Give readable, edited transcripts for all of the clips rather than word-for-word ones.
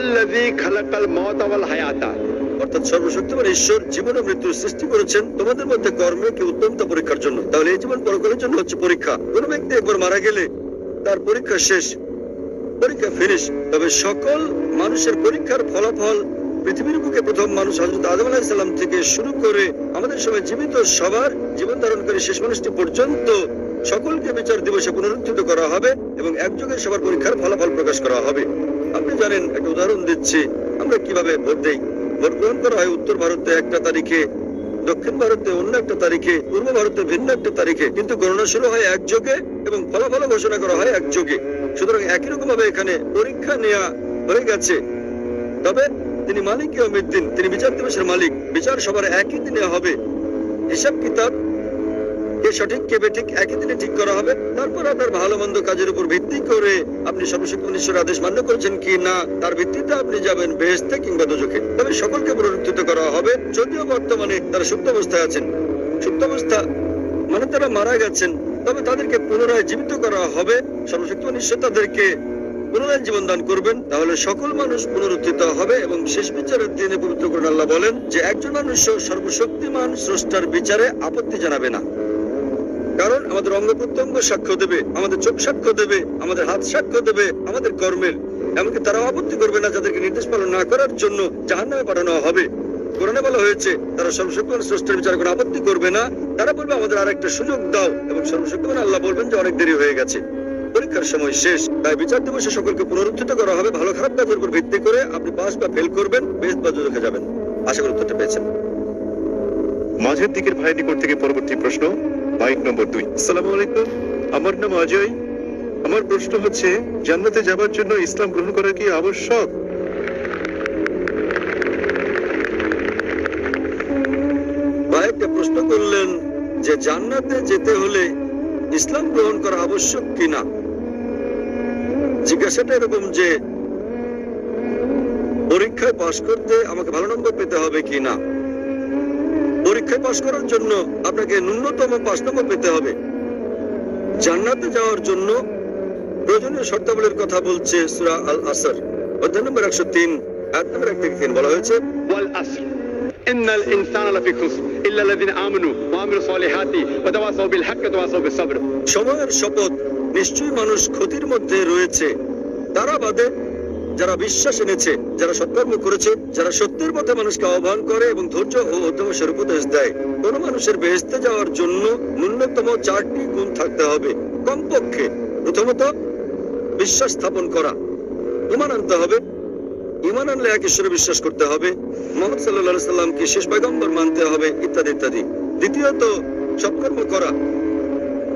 হুয়াল্লাযী খালাকাল মাউতা ওয়াল হায়াতা, অর্থাৎ সর্বশক্তিমান ঈশ্বর জীবন ও মৃত্যু সৃষ্টি করেছেন তোমাদের মধ্যে কর্মকে উত্তমতা পরীক্ষার জন্য। তাহলে এই জীবন পরকালের জন্য হচ্ছে পরীক্ষা। কোন ব্যক্তি একবার মারা গেলে তার পরীক্ষা শেষ, পরীক্ষা ফিনিশ। তবে সকল মানুষের পরীক্ষার ফলাফল পৃথিবীর বুকে প্রথম মানুষ হযরত আদম আলাইহিস সালাম থেকে শুরু করে আমাদের সময় জীবিত সবার জীবন ধারণকারী শেষ মানুষটি পর্যন্ত সকলকে বিচার দিবসে পুনরুত্থিত করা হবে এবং একযোগে সবার পরীক্ষার ফলাফল প্রকাশ করা হবে। আপনি জানেন, একটা উদাহরণ দিচ্ছি, আমরা কিভাবে ভোট দেই। ভোট গ্রহণ করা হয় উত্তর ভারতে একটা তারিখে, দক্ষিণ ভারতে অন্য একটা তারিখে, পূর্ব ভারতে ভিন্ন একটা তারিখে, কিন্তু গণনা শুরু হয় একযোগে এবং ফলাফল ঘোষণা করা হয় একযোগে। সুতরাং একই রকম ভাবে এখানে পরীক্ষা নেওয়া হয়ে গেছে। তবে তিনি মালিক ইয়াউমিদ্দিন, তিনি বিচার দিবসের মালিক। বিচার সবার একই দিনে হবে, হিসাব কিতাব কে সঠিক কে বেঠিক একই দিনে ঠিক করা হবে। তারপর আপনার ভালো মন্দ কাজের উপর ভিত্তি করে আপনি সর্বশক্তিমান ঈশ্বরের আদেশ মান্য করেছেন কি না, তার ভিত্তিতে আপনি যাবেন বেহেশতে কিংবা দোজখে। তবে সকলকে পুনরুত্থিত করা হবে, যদিও বর্তমানে তারা সুপ্ত অবস্থায় আছেন। সুপ্ত অবস্থা মানে তারা মারা গেছেন, তবে তাদেরকে পুনরায় জীবিত করা হবে। সর্বশক্তিমান ঈশ্বর তাদেরকে পুনরায় জীবন দান করবেন, তাহলে সকল মানুষ পুনরুত্থিত হবে। এবং শেষ বিচারের দিনে পবিত্র কোরআন আল্লাহ বলেন যে একজন মানুষ সর্বশক্তিমান স্রষ্টার বিচারে আপত্তি জানাবে না। কারণ আমাদের অঙ্গ প্রত্যঙ্গ সাক্ষ্য দেবে, আমাদের চোখ সাক্ষ্য দেবে, আমাদের হাত সাক্ষ্য দেবে আমাদের কর্মের। এমনকি তারাও আপত্তি করবে না যাদেরকে নির্দেশ পালন না করার জন্য জাহান্নামে পাঠানো হবে। কোরআনে বলা হয়েছে তারা সর্বশক্তিমান স্রষ্টার বিচারে কোনো আপত্তি করবে না। তারা বলবে আমাদের আর একটা সুযোগ দাও, এবং সর্বশক্তিমান আল্লাহ বলবেন যে অনেক দেরি হয়ে গেছে, পরীক্ষার সময় শেষ। তাই বিচার দিবসে সকলকে পুনরুত্থিত করা হবে ভালো খারাপ কাজের উপর ভিত্তি করে। আপনি পাস বা ফেল করবেন, বেহেশত বা দোজখে যাবেন। আশা করি উত্তরটা পেয়েছেন। মাঝের দিকের ভাইয়ের নিকট থেকে পরবর্তী প্রশ্ন, বাইক নম্বর 2। আসসালামু আলাইকুম, আমার নাম অজয়। আমার প্রশ্ন হচ্ছে, জান্নাতে যাবার জন্য ইসলাম গ্রহণ করা কি আবশ্যক? ভাই একটা প্রশ্ন করলেন যে জান্নাতে যেতে হলে ইসলাম গ্রহণ করা আবশ্যক কিনা। জিজ্ঞাসাটা এরকম যে পরীক্ষায় পাশ করতে আমাকে ভালো নম্বর পেতে হবে কিনা। পরীক্ষায় পাশ করার জন্য আপনাকে ন্যূনতম 5 নম্বর পেতে হবে। জান্নাতে যাওয়ার জন্য প্রয়োজনীয় শর্তাবলীর কথা বলছে সূরা আল আসর অধ্যায় নম্বর 103 আয়াত নম্বর 1 থেকে 3 বলা হয়েছে, ওয়াল আসর ইন্নাল ইনসানা লাফি খুসর ইল্লা আল্লাযিনা আমানু ওয়া আমিলুস সলিহাতি ওয়া তাওয়াসাউ বিল হাক্কি ওয়া তাওয়াসাউ বিস sabr। সময়ের শপথ, নিশ্চয়ই মানুষ ক্ষতির মধ্যে রয়েছে, তারা বাদে যারা বিশ্বাস এনেছে, যারা সৎকর্ম করেছে, যারা সত্যের পথে মানুষকে আহ্বান করে এবং ধৈর্য ও অধ্যবসায়ের উপদেশ দেয়। কোন মানুষের বেহেশতে যাওয়ার জন্য ন্যূনতম 4টি গুণ থাকতে হবে। কমপক্ষে প্রথমত বিশ্বাস স্থাপন করা, ঈমান আনতে হবে। ঈমান আনলে এক ঈশ্বরে বিশ্বাস করতে হবে, মুহাম্মদ সাল্লাল্লাহু আলাইহি সাল্লামকে শেষ পয়গম্বর মানতে হবে, ইত্যাদি ইত্যাদি। দ্বিতীয়ত সৎকর্ম করা,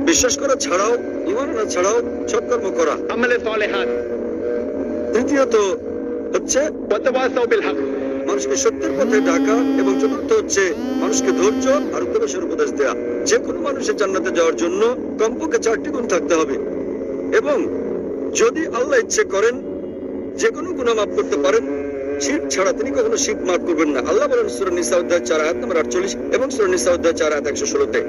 বিশ্বাস করা ছাড়াও, ঈমান আনা ছাড়াও সৎকর্ম করা। আমালে সলিহাত। তৃতীয়ত হচ্ছে ওয়া তাওয়াসাউ বিল হক, মানুষকে সত্যের পথে ডাকা। এবং চতুর্থ হচ্ছে মানুষকে ধৈর্য আর উপদেশের উপদেশ দেয়া। যে কোনো মানুষের জান্নাতে যাওয়ার জন্য কমপক্ষে 4টি গুণ থাকতে হবে। এবং যদি আল্লাহ ইচ্ছে করেন যে কোনো গুনাহ মাফ করতে পারেন, শিরক ছাড়া তিনি কখনো শিরক মাফ করবেন না। আল্লাহ বলেন সূরা নিসা অধ্যায় 4 আয়াত নম্বর 48 এবং সূরা নিসা অধ্যায় 4 আয়াত 116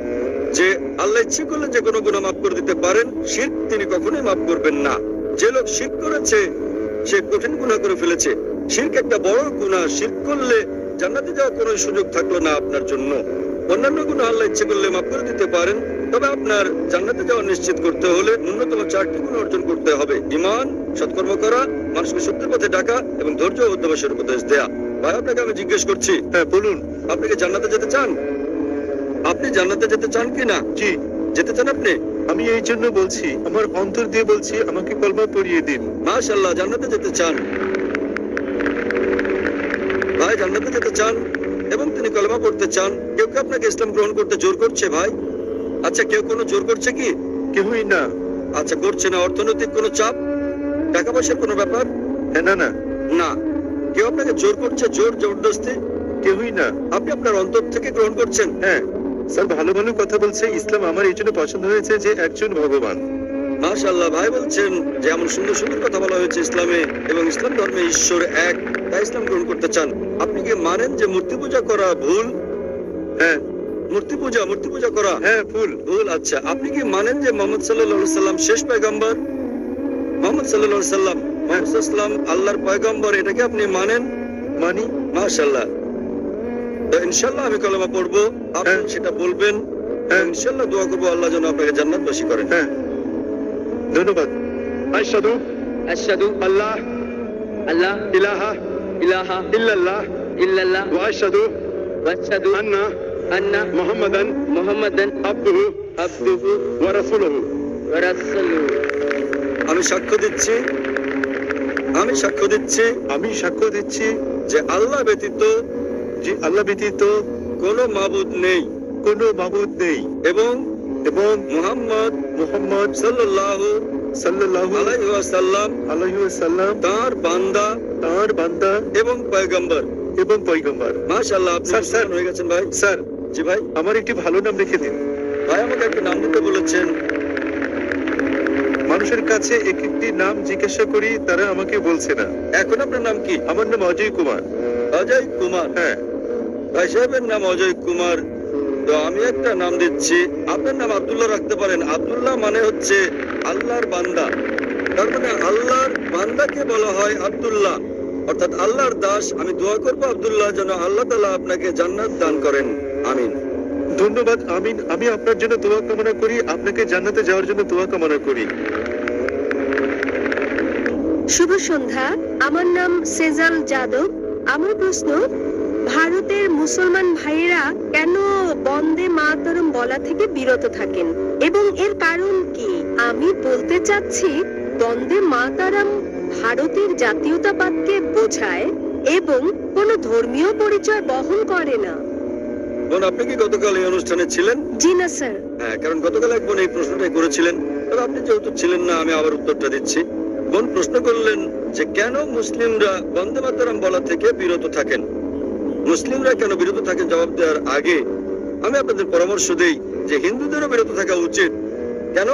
যে আল্লাহ ইচ্ছে করলে যে কোনো গুনাহ মাফ করে দিতে পারেন, শিরক তিনি কখনোই মাফ করবেন না। যে লোক শিরক করেছে সে কঠিন গুনাহ করে ফেলেছে। শিরক একটা বড় গুনাহ, শিরক করলে জান্নাতে যাওয়ার কোনো সুযোগ থাকলো না আপনার জন্য। অন্যান্য গুনাহ আল্লাহ ইচ্ছে করলে মাফ করে দিতে পারেন, তবে আপনার জান্নাতে যাওয়া নিশ্চিত করতে হলে ন্যূনতম 4টি গুণ অর্জন করতে হবে। ঈমান, সৎকর্ম করা, মানুষকে সত্যের পথে ডাকা এবং ধৈর্য ও অধ্যবসায়ের উপদেশ দেয়া। ভাই আপনাকে আমি জিজ্ঞেস করছি, হ্যাঁ বলুন। আপনি কি জান্নাতে যেতে চান? আপনি জান্নাতে যেতে চান কি না? জি, যেতে চান আপনি? আমি এই জন্য বলছি, আমার অন্তর দিয়ে বলছি, আমাকে কলমা পড়িয়ে দিন। মাশাআল্লাহ, জান্নাতে যেতে চান। ভাই জান্নাতে যেতে চান এবং তিনি কলেমা পড়তে চান। কেউ কি আপনাকে ইসলাম গ্রহণ করতে জোর করছে ভাই? আচ্ছা, কেউ কোনো জোর করছে কি? কেউই না। আচ্ছা, করছে না। অর্থনৈতিক কোনো চাপ, টাকা পয়সার কোনো ব্যাপার? হ্যাঁ, না না না। কেউ আপনাকে জোর করছে, জোর জবরদস্তি? কেউই না। আপনি আপনার অন্তর থেকে গ্রহণ করছেন? হ্যাঁ স্যার, ভালো ভালো কথা বলছে। ইসলাম আমার এই জন্য পছন্দ হয়েছে যে একজন ভগবান। মাশাআল্লাহ, ভাই বলছেন যে এমন সুন্দর সুন্দর কথা বলা হয়েছে ইসলামে, এবং ইসলাম ধর্মে ঈশ্বর এক, তাই ইসলাম গ্রহণ করতে চান। আপনি কি মানেন যে মূর্তি পূজা করা ভুল? হ্যাঁ। মূর্তি পূজা করা? হ্যাঁ, ভুল। ভুল। আচ্ছা, আপনি কি মানেন যে মুহাম্মদ সাল্লাল্লাহু আলাইহি সাল্লাম শেষ পয়গম্বর? মুহাম্মদ সাল্লাল্লাহু আলাইহি সাল্লাম মুহাম্মদ ইসলাম আল্লাহর পয়গম্বর, এটাকে আপনি মানেন? মানি। মাশাআল্লাহ। তো ইনশাআল্লাহ আমি কলেমা পড়বো, আপনি হ্যাঁ। সেটা বলবেন। হ্যাঁ। ইনশাআল্লাহ দোয়া করবো আল্লাহ যেন আপনাকে জান্নাতবাসী করেন। হ্যাঁ, ধন্যবাদ। أشهد أشهد أن لا أن لا إله إله إلا الله إلا الله وأشهد وأشهد أن أن محمدا محمدا عبده عبده ورسوله ورسوله আমি সাক্ষ্য দিচ্ছি আমি সাক্ষ্য দিচ্ছি যে আল্লাহ ব্যতীত যে আল্লাহ ব্যতীত কোনো মাবুদ নেই কোনো মাবুদ নেই এবং এবং মুহাম্মদ মুহাম্মদ সাল্লাল্লাহু সাল্লাল্লাহু আলাইহি ওয়াসাল্লাম আলাইহি ওয়াসাল্লাম তার বান্দা তার বান্দা এবং পয়গম্বর। এবং পয়গম্বর। মাশাআল্লাহ, আপনি স্যার, মুসলমান হয়ে গেছেন ভাই। স্যার, জি ভাই। আমার একটি ভালো নাম রেখে দিন। ভাই আমাকে একটা নাম দিতে বলেছেন। মানুষের কাছে এক একটি নাম জিজ্ঞাসা করি, তারা আমাকে বলছে না। এখন আপনার নাম কি? আমার নাম অজয় কুমার। অজয় কুমার। হ্যাঁ, ভাই সাহেবের নাম অজয় কুমার। তো আমি একটা নাম দিচ্ছি, আপনার নাম আব্দুল্লাহ রাখতে পারেন। আব্দুল্লাহ মানে হচ্ছে আল্লাহর বান্দা, তার মানে আল্লাহর বান্দাকে বলা হয় আব্দুল্লাহ, অর্থাৎ আল্লাহর দাস। আমি দোয়া করবো আব্দুল্লাহ যেন আল্লাহ তাআলা আপনাকে জান্নাত দান করেন। আমিন। ধন্যবাদ। আমিন। আমি আপনার জন্য দোয়া কামনা করি, আপনাকে জান্নাতে যাওয়ার জন্য দোয়া কামনা করি। শুভ সন্ধ্যা, আমার নাম সেজাল যাদব। আমার প্রশ্ন, ভারতের মুসলমান ভাইয়েরা কেন বন্দে মাতরম বলা থেকে বিরত থাকেন এবং এর কারণ কি? আমি বলতে চাচ্ছি বন্দে মাতরম ভারতের জাতীয়তাবাদকে বোঝায় এবং কোনো ধর্মীয় পরিচয় বহন করে না। বোন, আপনি কি গতকাল এই অনুষ্ঠানে ছিলেন? জি না স্যার। হ্যাঁ, কারণ গতকাল এক বোন এই প্রশ্নটাই করেছিলেন। তবে আপনি যেহেতু ছিলেন না, আমি আবার উত্তরটা দিচ্ছি। বোন প্রশ্ন করলেন যে কেন মুসলিমরা বন্দে মাতরম বলা থেকে বিরত থাকেন। মুসলিমরা কেন বিরত থাকেন জবাব দেওয়ার আগে আমি আপনাদের পরামর্শ দেই যে হিন্দুদেরও বিরত থাকা উচিত। কেন?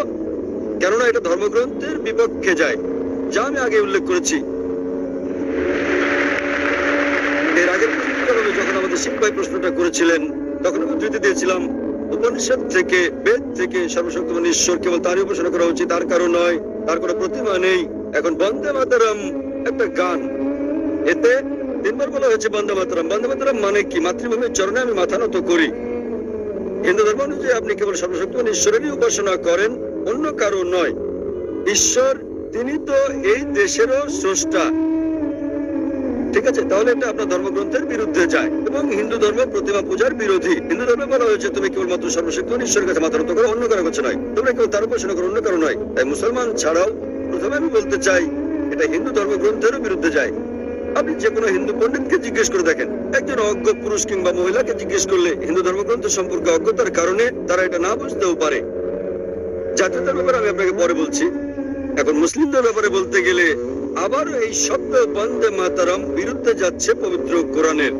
কেননা এটা ধর্মগ্রন্থের বিপক্ষে যায়, যা আমি আগে উল্লেখ করেছি। এর আগের প্রশ্নটা যখন আমাদের শিক্ষক প্রশ্নটা করেছিলেন, তখন আমি উদ্ধৃতি দিয়েছিলাম উপনিষদ থেকে, বেদ থেকে, সর্বশক্তিমান ঈশ্বর কেবল তারই উপাসনা করা উচিত, আর কারো নয়, তার কোনো প্রতিমা নেই। এখন বন্দে মাতরম একটা গান, এতে তিনবার বলা হয়েছে বন্দে মাতরম। বন্দে মাতরম মানে কি? মাতৃভূমির চরণে আমি মাথা নত করি। হিন্দু ধর্ম অনুযায়ী আপনি কেবল সর্বশক্তিমান ঈশ্বরেরই উপাসনা করেন, অন্য কারো নয়। ঈশ্বর তিনি তো এই দেশেরও স্রষ্টা, ঠিক আছে? তাহলে এটা আপনার ধর্মগ্রন্থের বিরুদ্ধে যায় এবং হিন্দু ধর্ম প্রতিমা পূজার বিরোধী। হিন্দু ধর্মে বলা হয়েছে তুমি কেবলমাত্র সর্বশক্তিমান ঈশ্বরের কাছে মাথা নত করো, অন্য কারো কাছে নয়। তোমরা কেবল তার উপাসনা করো, অন্য কারো নয়। তাই মুসলমান ছাড়াও প্রথমে আমি বলতে চাই এটা হিন্দু ধর্মগ্রন্থেরও বিরুদ্ধে যায়। আপনি যে কোনো হিন্দু পণ্ডিতকে জিজ্ঞেস করে দেখেন, একজন অজ্ঞ পুরুষ কিংবা মহিলাকে জিজ্ঞেস করলে হিন্দু ধর্মগ্রন্থ সম্পর্কে অজ্ঞতার কারণে তারা এটা না বুঝতেও পারে। জাতীয়তার ব্যাপারে আমি আপনাকে পরে বলছি। এখন মুসলিমদের ব্যাপারে বলতে গেলে আবার এই শব্দ বন্দে মাতরম বিরুদ্ধে যাচ্ছে পবিত্র কোরআনের।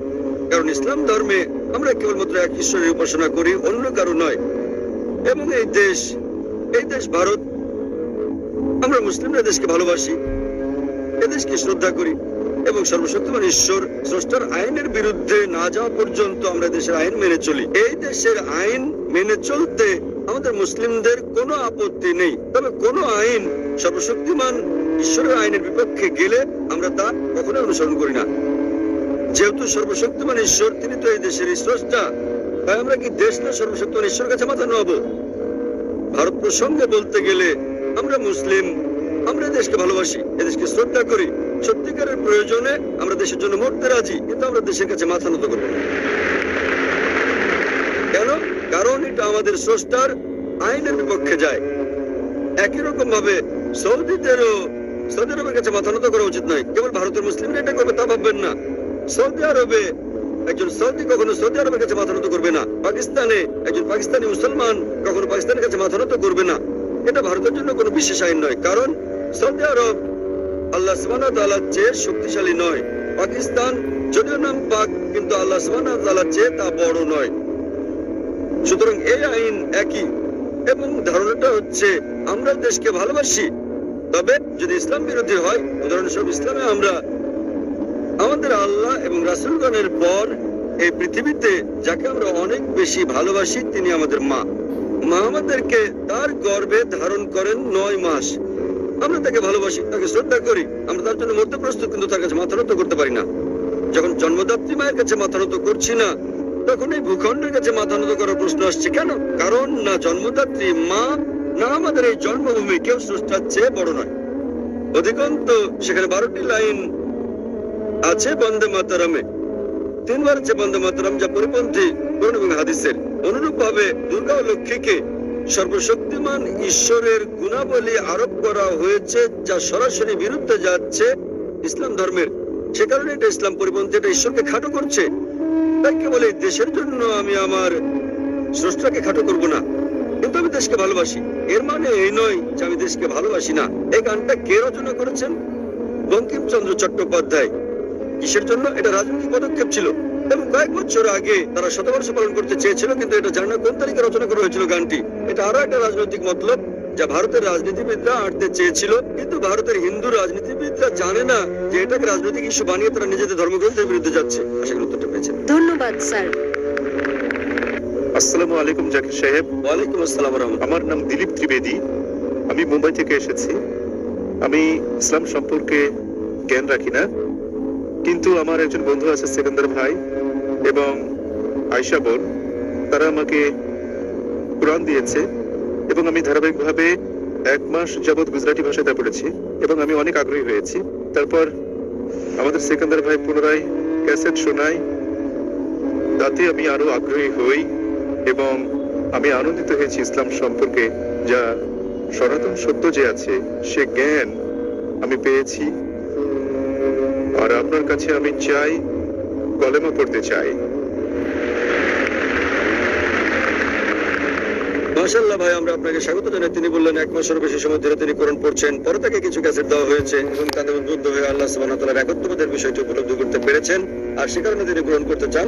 কারণ ইসলাম ধর্মে আমরা কেবলমাত্র এক ঈশ্বরের উপাসনা করি, অন্য কারো নয়। এবং এই দেশ ভারত, আমরা মুসলিমরা দেশকে ভালোবাসি, এদেশকে শ্রদ্ধা করি এবং সর্বশক্তিমান ঈশ্বর স্রষ্টার আইনের বিরুদ্ধে না যাওয়া পর্যন্ত আমরা দেশের আইন মেনে চলি। এই দেশের আইন মেনে চলতে আমাদের মুসলিমদের কোনো আপত্তি নেই। তবে কোনো আইন সর্বশক্তিমান ঈশ্বরের আইনের বিপক্ষে গেলে আমরা তা কখনো অনুসরণ করি না। যেহেতু সর্বশক্তিমান ঈশ্বর তিনি তো এই দেশের স্রষ্টা, তাই আমরা কি দেশ না সর্বশক্তিমান ঈশ্বরের কাছে মাথা নোয়াবো? ভারত প্রসঙ্গে বলতে গেলে আমরা মুসলিম, আমরা দেশকে ভালোবাসি, এদেশকে শ্রদ্ধা করি। সত্যিকারের প্রয়োজনে আমরা দেশের জন্য মরতে রাজি, কিন্তু আমরা দেশের কাছে মাথা নত করবো না। কেন? কারণ এটা আমাদের স্রষ্টার আইনের বিপক্ষে যায়। একই রকম ভাবে সৌদি আরবের কাছে মাথা নত করা উচিত নয়। কেবল ভারতের মুসলিমরা এটা করবে তা ভাববেন না। সৌদি আরবে একজন সৌদি কখনো সৌদি আরবের কাছে মাথা নত করবে না। পাকিস্তানে একজন পাকিস্তানি মুসলমান কখনো পাকিস্তানের কাছে মাথা নত করবে না। এটা ভারতের জন্য কোনো বিশেষ আইন নয়, কারণ সৌদি আরব আল্লাহ সুবহানাহু ওয়া তাআলার চেয়ে শক্তিশালী নয়। পাকিস্তান যদিও নাম পাক, কিন্তু আল্লাহ সুবহানাহু ওয়া তাআলার চেয়ে তা বড় নয়। সুতরাং এই আইন একই এবং ধারণাটা হচ্ছে আমরা দেশকে ভালোবাসি, তবে যদি ইসলাম বিরোধী হয়, উদাহরণস্বরূপ ইসলামে আমরা আমাদের আল্লাহ এবং রাসূলগণের পর এই পৃথিবীতে যাকে আমরা অনেক বেশি ভালোবাসি তিনি আমাদের মা। মা আমাদেরকে তার গর্ভে ধারণ করেন 9 মাস। আমরা তাকে ভালোবাসি, তাকে শ্রদ্ধা করি, আমরা তার জন্য মরতে প্রস্তুত, কিন্তু তার কাছে মাথা নত করতে পারি না। যখন জন্মদাত্রী মায়ের কাছে মাথা নত করছি না, তখন এই ভূখণ্ডের কাছে মাথা নত করার প্রশ্ন আসছে কেন? কারণ না জন্মদাত্রী মা, না আমাদের এই জন্মভূমি কেউ স্রষ্টার চেয়ে বড় নয়। অধিকন্ত সেখানে 12টি লাইন আছে বন্দে মাতরমে, 3 বার আছে বন্দে মাতরম, যা পরিপন্থী কোরআন এবং হাদিসের। অনুরূপ ভাবে দুর্গা ও লক্ষ্মীকে সর্বশক্তিমান ঈশ্বরের গুণাবলী আরোপ করা হয়েছে, যা সরাসরি বিরুদ্ধে যাচ্ছে ইসলাম ধর্মের। সে কারণে এটা ইসলাম পরিপন্থী, এটা ঈশ্বরকে খাটো করছে। তাই কেবল এই দেশের জন্য আমি আমার স্রষ্টাকে খাটো করব না, কিন্তু আমি দেশকে ভালোবাসি। এর মানে এই নয় যে আমি দেশকে ভালোবাসি না। এই গানটা কে রচনা করেছেন? বঙ্কিমচন্দ্র চট্টোপাধ্যায়। কিসের জন্য? এটা রাজনৈতিক পদক্ষেপ ছিল, এবং কয়েক বছর আগে তারা শতবর্ষ পালন করতে চেয়েছিল, কিন্তু এটা জানা কোন তারিখে রচনা করা হয়েছিল গানটি। এটা আরো একটা রাজনৈতিক মতলব, যা ভারতের রাজনীতিবিদরা আঁটতে চেয়েছিল, কিন্তু ভারতের হিন্দু রাজনীতিবিদরা জানে না যে এটাকে রাজনৈতিক ইস্যু বানিয়ে তারা নিজেদের ধর্মগ্রন্থের বিরুদ্ধে যাচ্ছে। আশা করি উত্তরটা পেয়েছেন। ধন্যবাদ স্যার। আসসালামু আলাইকুম জাকির সাহেব। ওয়ালাইকুম আসসালাম ওয়া রাহমাতুল্লাহ। আমার নাম দিলীপ ত্রিবেদী, আমি মুম্বাই থেকে এসেছি। আমি ইসলাম সম্পর্কে জ্ঞান রাখি না, কিন্তু আমার একজন বন্ধু আছে সেকেন্দার ভাই এবং আয়শা বোন, তারা আমাকে কোরআন দিয়েছে এবং আমি ধারাবাহিকভাবে 1 মাস যাবৎ গুজরাটি ভাষায় তা পড়েছি এবং আমি অনেক আগ্রহী হয়েছি। তারপর আমাদের সেকেন্দার ভাই পুনরায় ক্যাসেট শোনায়, তাতে আমি আরো আগ্রহী হই এবং আমি আনন্দিত হয়েছি ইসলাম সম্পর্কে, যা সনাতন সত্য যে আছে সে জ্ঞান আমি পেয়েছি। আর আপনার কাছে আমি চাই, কলেমা পড়তে চাই। মাশাআল্লাহ ভাই, আমরা আপনাকে স্বাগত জানাই। তিনি বললেন 1 মাসের বেশি সময় ধরে তিনি কোরআন পড়ছেন। পরে তাকে কিছু ক্যাসেট দেওয়া হয়েছে এবং তাদের উদ্বুদ্ধ হয়ে আল্লাহ সুবহানাহু ওয়া তাআলার একত্ববাদের বিষয়টি উপলব্ধি করতে পেরেছেন, আর সে কারণে তিনি গ্রহণ করতে চান।